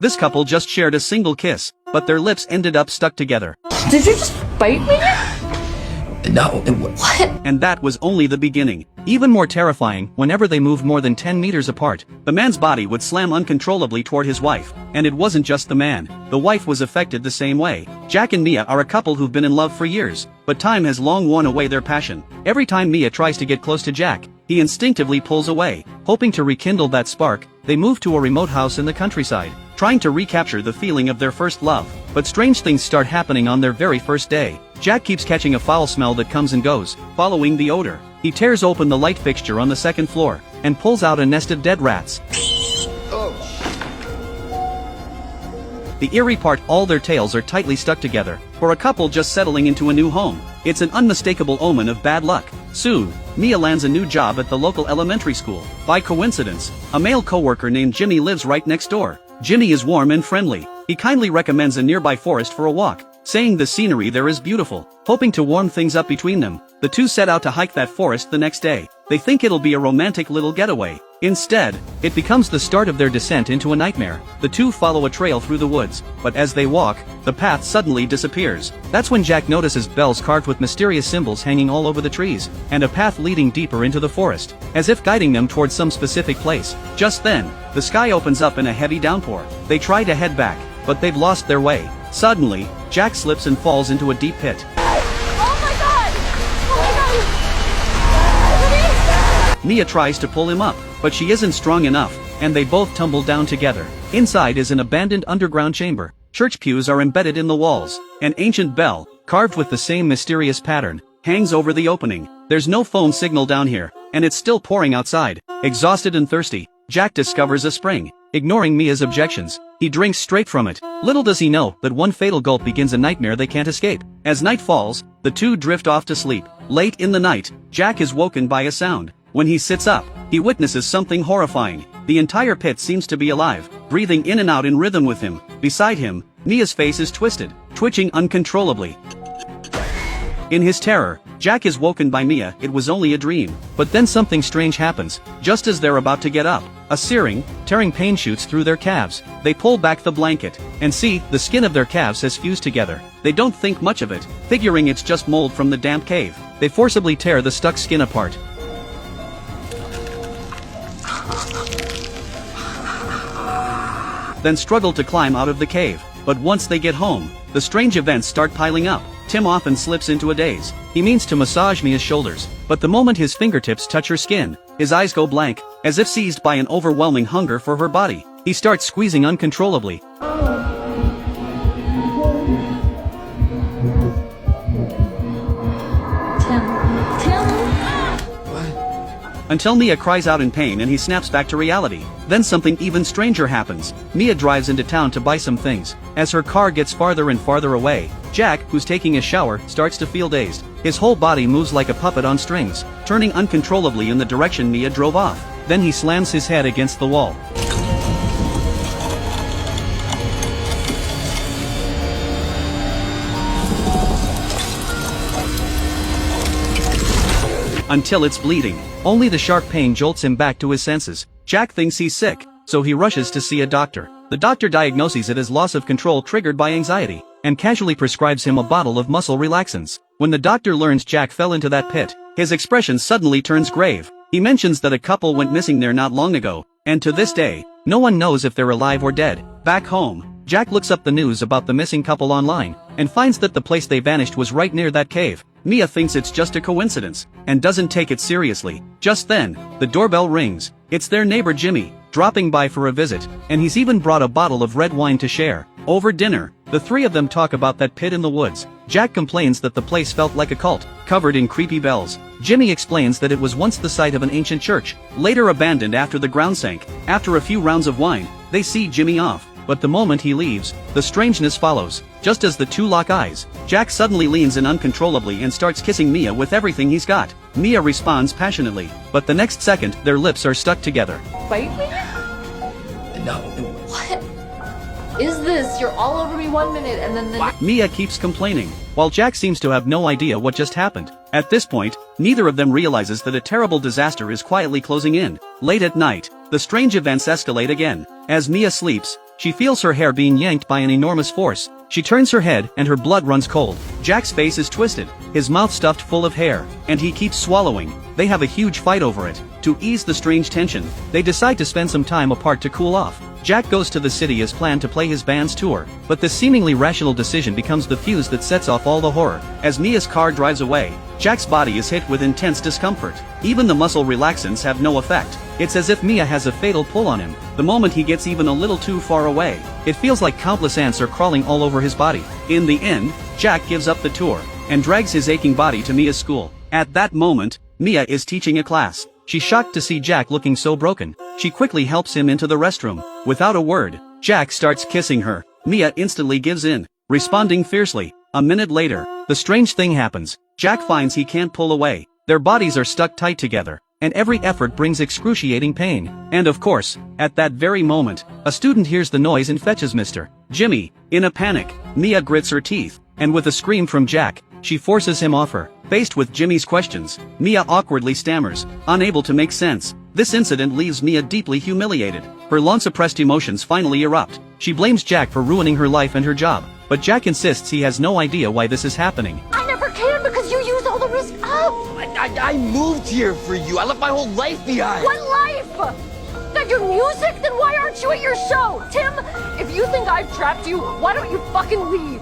This couple just shared a single kiss, but their lips ended up stuck together. Did you just bite me? No, What? And that was only the beginning. Even more terrifying, whenever they moved more than 10 meters apart, the man's body would slam uncontrollably toward his wife. And it wasn't just the man, the wife was affected the same way. Jack and Mia are a couple who've been in love for years, but time has long worn away their passion. Every time Mia tries to get close to Jack, he instinctively pulls away. Hoping to rekindle that spark, they move to a remote house in the countryside, trying to recapture the feeling of their first love. But strange things start happening on their very first day. Jack keeps catching a foul smell that comes and goes, following the odor. He tears open the light fixture on the second floor, and pulls out a nest of dead rats. The eerie part, all their tails are tightly stuck together. For a couple just settling into a new home, it's an unmistakable omen of bad luck. Soon, Mia lands a new job at the local elementary school. By coincidence, a male coworker named Jimmy lives right next door. Jimmy is warm and friendly. He kindly recommends a nearby forest for a walk, saying the scenery there is beautiful. Hoping to warm things up between them, the two set out to hike that forest the next day. They think it'll be a romantic little getaway. Instead, it becomes the start of their descent into a nightmare. The two follow a trail through the woods, but as they walk, the path suddenly disappears. That's when Jack notices bells carved with mysterious symbols hanging all over the trees, and a path leading deeper into the forest, as if guiding them towards some specific place. Just then, the sky opens up in a heavy downpour. They try to head back, but they've lost their way. Suddenly, Jack slips and falls into a deep pit. Mia tries to pull him up, but she isn't strong enough, and they both tumble down together. Inside is an abandoned underground chamber. Church pews are embedded in the walls. An ancient bell, carved with the same mysterious pattern, hangs over the opening. There's no phone signal down here, and it's still pouring outside. Exhausted and thirsty, Jack discovers a spring. Ignoring Mia's objections, he drinks straight from it. Little does he know that one fatal gulp begins a nightmare they can't escape. As night falls, the two drift off to sleep. Late in the night, Jack is woken by a sound. When he sits up, he witnesses something horrifying. The entire pit seems to be alive, breathing in and out in rhythm with him. Beside him, Mia's face is twisted, twitching uncontrollably. In his terror, Jack is woken by Mia. It was only a dream. But then something strange happens. Just as they're about to get up, a searing, tearing pain shoots through their calves. They pull back the blanket, and see, the skin of their calves has fused together. They don't think much of it, figuring it's just mold from the damp cave. They forcibly tear the stuck skin apart. Then struggle to climb out of the cave. But once they get home, the strange events start piling up. Tim often slips into a daze. He means to massage Mia's shoulders, but the moment his fingertips touch her skin, his eyes go blank, as if seized by an overwhelming hunger for her body. He starts squeezing uncontrollably. Until Mia cries out in pain and he snaps back to reality. Then something even stranger happens. Mia drives into town to buy some things. As her car gets farther and farther away, Jack, who's taking a shower, starts to feel dazed. His whole body moves like a puppet on strings, turning uncontrollably in the direction Mia drove off. Then he slams his head against the wall. Until it's bleeding. Only the sharp pain jolts him back to his senses. Jack thinks he's sick, so he rushes to see a doctor. The doctor diagnoses it as loss of control triggered by anxiety, and casually prescribes him a bottle of muscle relaxants. When the doctor learns Jack fell into that pit, his expression suddenly turns grave. He mentions that a couple went missing there not long ago, and to this day, no one knows if they're alive or dead. Back home, Jack looks up the news about the missing couple online, and finds that the place they vanished was right near that cave. Mia thinks it's just a coincidence, and doesn't take it seriously. Just then, the doorbell rings. It's their neighbor Jimmy, dropping by for a visit, and he's even brought a bottle of red wine to share. Over dinner, the three of them talk about that pit in the woods. Jack complains that the place felt like a cult, covered in creepy bells. Jimmy explains that it was once the site of an ancient church, later abandoned after the ground sank. After a few rounds of wine, they see Jimmy off. But the moment he leaves, the strangeness follows. Just as the two lock eyes, Jack suddenly leans in uncontrollably and starts kissing Mia with everything he's got. Mia responds passionately, but the next second, their lips are stuck together. Bite me? no. What is this? You're all over me 1 minute and then the Mia keeps complaining, while Jack seems to have no idea what just happened. At this point, neither of them realizes that a terrible disaster is quietly closing in. Late at night, the strange events escalate again. As Mia sleeps, She feels her hair being yanked by an enormous force. She turns her head and her blood runs cold. Jack's face is twisted, his mouth stuffed full of hair, and he keeps swallowing. They have a huge fight over it. To ease the strange tension, they decide to spend some time apart to cool off. Jack goes to the city as planned to play his band's tour, but this seemingly rational decision becomes the fuse that sets off all the horror. As Mia's car drives away, Jack's body is hit with intense discomfort. Even the muscle relaxants have no effect. It's as if Mia has a fatal pull on him. The moment he gets even a little too far away, it feels like countless ants are crawling all over his body. In the end, Jack gives up the tour and drags his aching body to Mia's school. At that moment, Mia is teaching a class. She's shocked to see Jack looking so broken. She quickly helps him into the restroom. Without a word, Jack starts kissing her. Mia instantly gives in, responding fiercely. A minute later, the strange thing happens. Jack finds he can't pull away. Their bodies are stuck tight together, and every effort brings excruciating pain. And of course, at that very moment, a student hears the noise and fetches Mr. Jimmy. In a panic, Mia grits her teeth, and with a scream from Jack, she forces him off her. Faced with Jimmy's questions, Mia awkwardly stammers, unable to make sense. This incident leaves Mia deeply humiliated. Her long-suppressed emotions finally erupt. She blames Jack for ruining her life and her job, but Jack insists he has no idea why this is happening. I never can because you used all the risk up. I moved here for you. I left my whole life behind. What life? That your music? Then why aren't you at your show? Tim, if you think I've trapped you, why don't you fucking leave?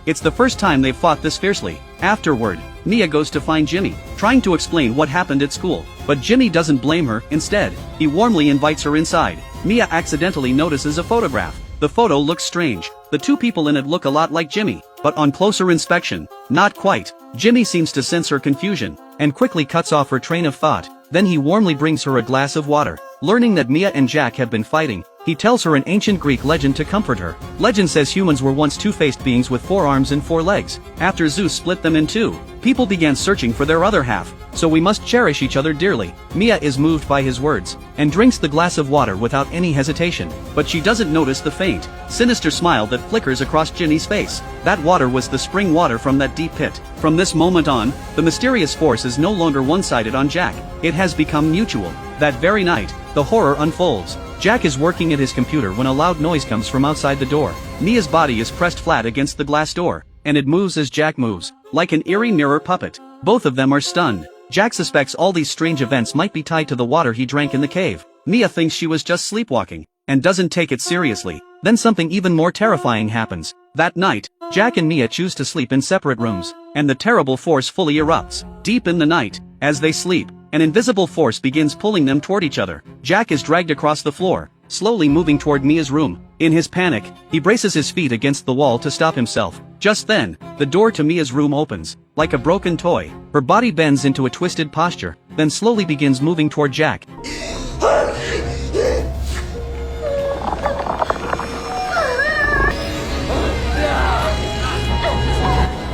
It's the first time they've fought this fiercely. Afterward, Mia goes to find Jimmy, trying to explain what happened at school. But Jimmy doesn't blame her. Instead, he warmly invites her inside. Mia accidentally notices a photograph. The photo looks strange. The two people in it look a lot like Jimmy, but on closer inspection, not quite. Jimmy seems to sense her confusion, and quickly cuts off her train of thought. Then he warmly brings her a glass of water. Learning that Mia and Jack have been fighting, he tells her an ancient Greek legend to comfort her. Legend says humans were once two-faced beings with 4 arms and 4 legs. After Zeus split them in two, people began searching for their other half, so we must cherish each other dearly. Mia is moved by his words, and drinks the glass of water without any hesitation. But she doesn't notice the faint, sinister smile that flickers across Jimmy's face. That water was the spring water from that deep pit. From this moment on, the mysterious force is no longer one-sided on Jack. It has become mutual. That very night, the horror unfolds. Jack is working at his computer when a loud noise comes from outside the door. Mia's body is pressed flat against the glass door, and it moves as Jack moves, like an eerie mirror puppet. Both of them are stunned. Jack suspects all these strange events might be tied to the water he drank in the cave. Mia thinks she was just sleepwalking, and doesn't take it seriously. Then something even more terrifying happens. That night, Jack and Mia choose to sleep in separate rooms, and the terrible force fully erupts. Deep in the night, as they sleep, an invisible force begins pulling them toward each other. Jack is dragged across the floor, slowly moving toward Mia's room. In his panic, he braces his feet against the wall to stop himself. Just then, the door to Mia's room opens. Like a broken toy, her body bends into a twisted posture, then slowly begins moving toward Jack.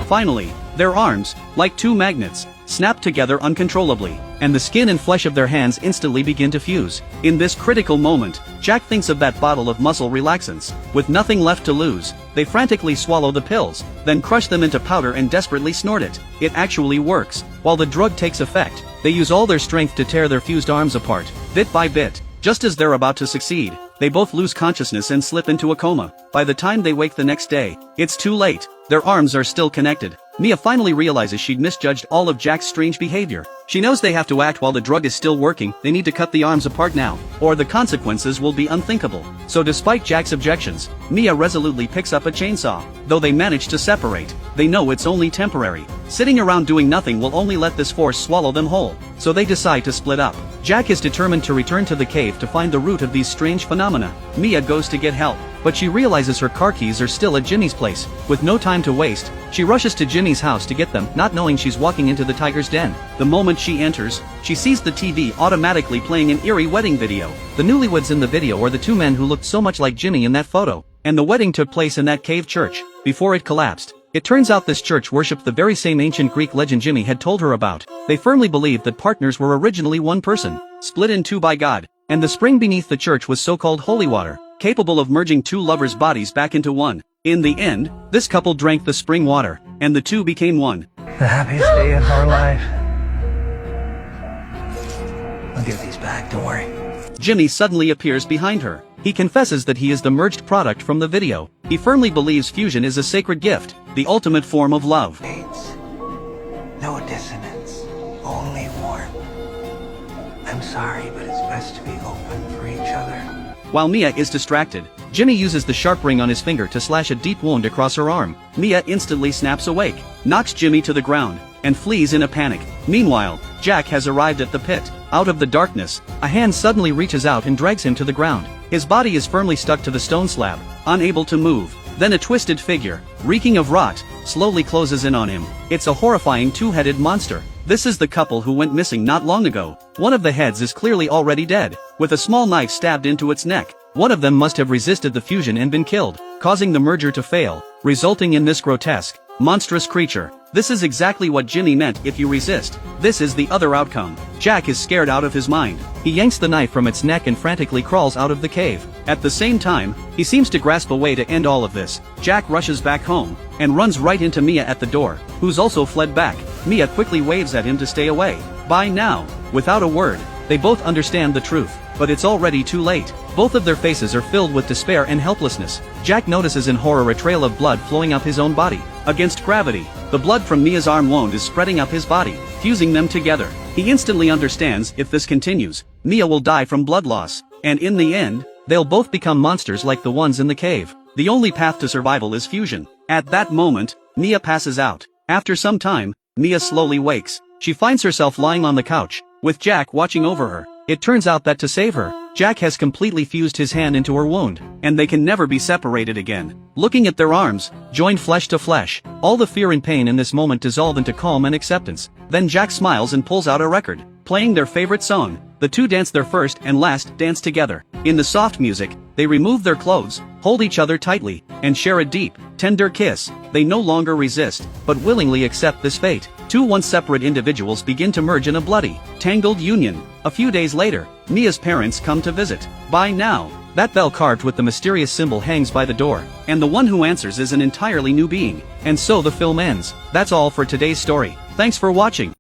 Finally, their arms, like two magnets, snap together uncontrollably, and the skin and flesh of their hands instantly begin to fuse. In this critical moment, Jack thinks of that bottle of muscle relaxants. With nothing left to lose, they frantically swallow the pills, then crush them into powder and desperately snort it. It actually works. While the drug takes effect, they use all their strength to tear their fused arms apart, bit by bit. Just as they're about to succeed, they both lose consciousness and slip into a coma. By the time they wake the next day, it's too late. Their arms are still connected. Mia finally realizes she'd misjudged all of Jack's strange behavior. She knows they have to act while the drug is still working. They need to cut the arms apart now, or the consequences will be unthinkable. So despite Jack's objections, Mia resolutely picks up a chainsaw. Though they manage to separate, they know it's only temporary. Sitting around doing nothing will only let this force swallow them whole. So they decide to split up. Jack is determined to return to the cave to find the root of these strange phenomena. Mia goes to get help, but she realizes her car keys are still at Jimmy's place. With no time to waste, she rushes to Jimmy's house to get them, not knowing she's walking into the tiger's den. The moment she enters, she sees the TV automatically playing an eerie wedding video. The newlyweds in the video are the two men who looked so much like Jimmy in that photo, and the wedding took place in that cave church, before it collapsed. It turns out this church worshipped the very same ancient Greek legend Jimmy had told her about. They firmly believed that partners were originally one person, split in two by God, and the spring beneath the church was so-called holy water, capable of merging two lovers' bodies back into one. In the end, this couple drank the spring water, and the two became one. The happiest day of our life. I'll give these back, don't worry. Jimmy suddenly appears behind her. He confesses that he is the merged product from the video. He firmly believes fusion is a sacred gift, the ultimate form of love. Hates. No dissonance. Only warmth. I'm sorry, but it's best to be open for each other. While Mia is distracted, Jimmy uses the sharp ring on his finger to slash a deep wound across her arm. Mia instantly snaps awake, knocks Jimmy to the ground, and flees in a panic. Meanwhile, Jack has arrived at the pit. Out of the darkness, a hand suddenly reaches out and drags him to the ground. His body is firmly stuck to the stone slab, unable to move. Then a twisted figure, reeking of rot, slowly closes in on him. It's a horrifying two-headed monster. This is the couple who went missing not long ago. One of the heads is clearly already dead, with a small knife stabbed into its neck. One of them must have resisted the fusion and been killed, causing the merger to fail, resulting in this grotesque, monstrous creature. This is exactly what Jimmy meant. If you resist, this is the other outcome. Jack is scared out of his mind. He yanks the knife from its neck and frantically crawls out of the cave. At the same time, he seems to grasp a way to end all of this. Jack rushes back home, and runs right into Mia at the door, who's also fled back. Mia quickly waves at him to stay away. By now, without a word, they both understand the truth, but it's already too late. Both of their faces are filled with despair and helplessness. Jack notices in horror a trail of blood flowing up his own body. Against gravity, the blood from Mia's arm wound is spreading up his body, fusing them together. He instantly understands if this continues, Mia will die from blood loss, and in the end, they'll both become monsters like the ones in the cave. The only path to survival is fusion. At that moment, Mia passes out. After some time, Mia slowly wakes. She finds herself lying on the couch, with Jack watching over her. It turns out that to save her, Jack has completely fused his hand into her wound, and they can never be separated again. Looking at their arms, joined flesh to flesh, all the fear and pain in this moment dissolve into calm and acceptance. Then Jack smiles and pulls out a record, playing their favorite song. The two dance their first and last dance together. In the soft music, they remove their clothes, hold each other tightly, and share a deep, tender kiss. They no longer resist, but willingly accept this fate. Two once separate individuals begin to merge in a bloody, tangled union. A few days later, Mia's parents come to visit. By now, that bell carved with the mysterious symbol hangs by the door, and the one who answers is an entirely new being. And so the film ends. That's all for today's story. Thanks for watching.